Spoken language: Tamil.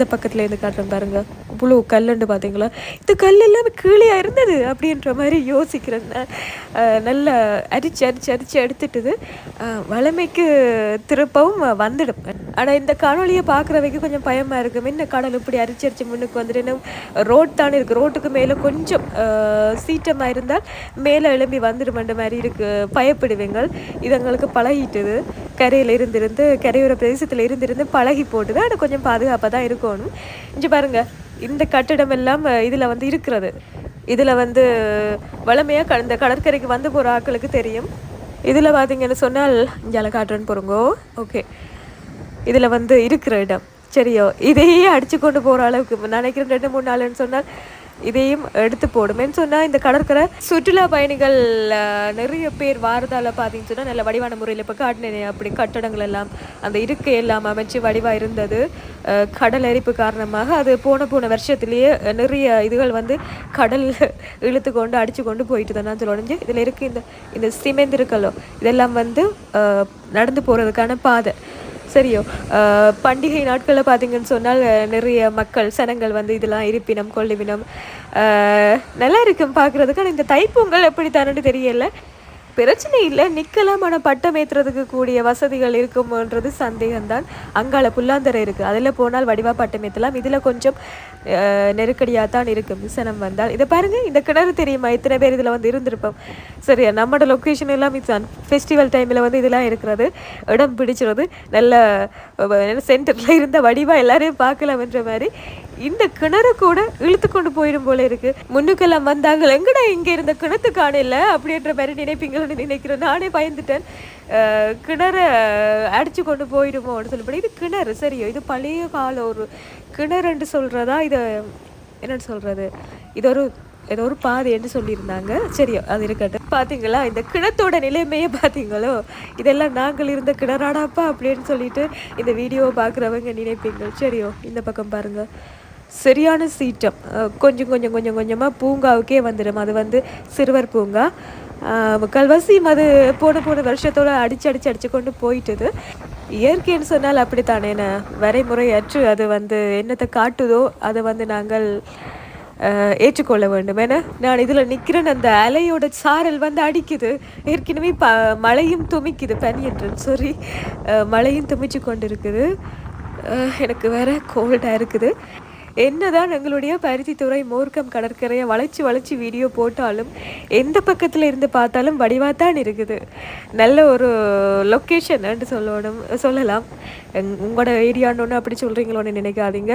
இந்த பக்கத்தில் இருந்து காட்டுறேன் பாருங்க, இவ்வளோ கல்லுண்டு பார்த்தீங்களா? இந்த கல் எல்லாமே கீழே இருந்தது அப்படின்ற மாதிரி யோசிக்கிறேன். நல்லா அரிச்சு அரிச்சு அரிச்சு எடுத்துட்டுது வளமைக்கு திருப்பவும் வந்துடும். ஆனால் இந்த காணொலியை பார்க்குறவைக்கு கொஞ்சம் பயமாக இருக்கும். என்ன கடல் இப்படி அரிச்சு அரிச்சு முன்னுக்கு வந்துட்டு இன்னும் ரோட் தானே இருக்குது, ரோட்டுக்கு மேலே கொஞ்சம் சீட்டமாக இருந்தால் மேலே எழும்பி வந்துடுமென்ற மாதிரி பயப்படுவீங்கள். இது எங்களுக்கு பழகிட்டுது. கரையில் இருந்திருந்து கரையோர பிரதேசத்தில் இருந்திருந்து பழகி போட்டுது. அது கொஞ்சம் பாதுகாப்பாக தான் இருக்கணும். இங்கே பாருங்க, இந்த கட்டிடம் எல்லாம் இதில் வந்து இருக்கிறது. இதில் வந்து வளமையாக இந்த கடற்கரைக்கு வந்து போகிற ஆட்களுக்கு தெரியும். இதில் பார்த்தீங்கன்னு சொன்னால் இங்கே காட்டுறேன்னு போகிறோங்கோ. ஓகே, இதில் வந்து இருக்கிற இடம் சரியோ, இதையே அடித்து கொண்டு போகிற அளவுக்கு நினைக்கிறேன். 2-3 நாள்னு சொன்னால் இதையும் எடுத்து போடுமேன்னு சொன்னால் இந்த கடற்கரை சுற்றுலா பயணிகள் நிறைய பேர் வாரதால் பார்த்தீங்கன்னு சொன்னால் நல்ல வடிவான முறையில் இப்போ காட்டினேன். அப்படி கட்டடங்கள் எல்லாம் அந்த இருக்கை எல்லாம் அமைச்சு வடிவாக இருந்தது. கடல் அரிப்பு காரணமாக அது போன வருஷத்துலேயே நிறைய இதுகள் வந்து கடல் இழுத்து கொண்டு அடித்து கொண்டு போயிட்டு தான் நான் சொல்லுவேன். இதில் இருக்க இந்த சிமெண்ட் இருக்கலோ இதெல்லாம் வந்து நடந்து போகிறதுக்கான பாதை. சரியோ, பண்டிகை நாட்களில் பார்த்தீங்கன்னு சொன்னால் நிறைய மக்கள் சனங்கள் வந்து இதெல்லாம் இருப்பினம் கொள்ளிவினம் நல்லா இருக்கும் பார்க்குறதுக்கு. ஆனால் இந்த தைப்பொங்கல் எப்படி தானே தெரியல. பிரச்சனை இல்லை, நிற்கலாம். ஆனால் பட்டம் ஏற்றுறதுக்கு கூடிய வசதிகள் இருக்குமோன்றது சந்தேகம்தான். அங்கால புல்லாந்தரை இருக்குது, அதில் போனால் வடிவாக பட்டம் ஏற்றலாம். இதில் கொஞ்சம் நெருக்கடியாக தான் இருக்கும் சனம் வந்தால். இதை பாருங்கள், இந்த கிணறு தெரியுமா? இத்தனை பேர் இதில் வந்து இருந்திருப்போம். சரியா, நம்மளோட லொக்கேஷன் எல்லாம் இதுதான். ஃபெஸ்டிவல் டைமில் வந்து இதெல்லாம் இருக்கிறது, இடம் பிடிச்சிறது நல்ல சென்டரில் இருந்த வடிவாக எல்லாரையும் பார்க்கலாம்ன்ற மாதிரி. இந்த கிணறு கூட இழுத்து கொண்டு போயிடும் போல இருக்குது. முன்னுக்கெல்லாம் வந்தாங்க, எங்கடா இங்கே இருந்த கிணத்து காணல அப்படின்ற மாதிரி நினைப்பீங்களோன்னு நினைக்கிறேன். நானே பயந்துட்டேன், கிணறு அடித்து கொண்டு போயிடுமோன்னு சொல்லப்படி. இது கிணறு சரியோ, இது பழைய கால ஒரு கிணறுன்னு சொல்கிறதா, இதை என்னென்னு சொல்கிறது, ஏதோ ஒரு பாதை என்று சொல்லியிருந்தாங்க. சரியோ, அது இருக்கட்டும். பார்த்தீங்களா இந்த கிணத்தோட நிலைமையே பார்த்தீங்களோ? இதெல்லாம் நாங்கள் இருந்த கிணறாடாப்பா அப்படின்னு சொல்லிட்டு இந்த வீடியோவை பார்க்குறவங்க நினைப்பீங்க. சரியோ, இந்த பக்கம் பாருங்கள், சரியான சீட்டம். கொஞ்சமாக பூங்காவுக்கே வந்துடும். அது வந்து சிறுவர் பூங்கா. முக்கால்வாசி அது போன வருஷத்தோடு அடித்து கொண்டு போயிட்டுது. இயற்கைன்னு சொன்னால் அப்படித்தானே, வரைமுறையற்று அது வந்து என்னத்தை காட்டுதோ அதை வந்து நாங்கள் ஏற்றுக்கொள்ள வேண்டும். ஏன்னா நான் இதில் நிற்கிறேன், அந்த அலையோட சாரல் வந்து அடிக்குது. ஏற்கனவே மழையும் துமிக்குது, பனி என்று சாரி, மழையும் துமிச்சு கொண்டு இருக்குது. எனக்கு வேற கோல்டாக இருக்குது. என்னதான் எங்களுடைய பருத்தித்துறை மோர்க்கம் கடற்கரையை வளைச்சி வீடியோ போட்டாலும் எந்த பக்கத்தில் இருந்து பார்த்தாலும் வடிவாத்தான் இருக்குது. நல்ல ஒரு லொக்கேஷன் என்று சொல்லலாம். உங்களோட ஏரியான்னு ஒன்று அப்படி சொல்கிறீங்களோன்னு நினைக்காதீங்க.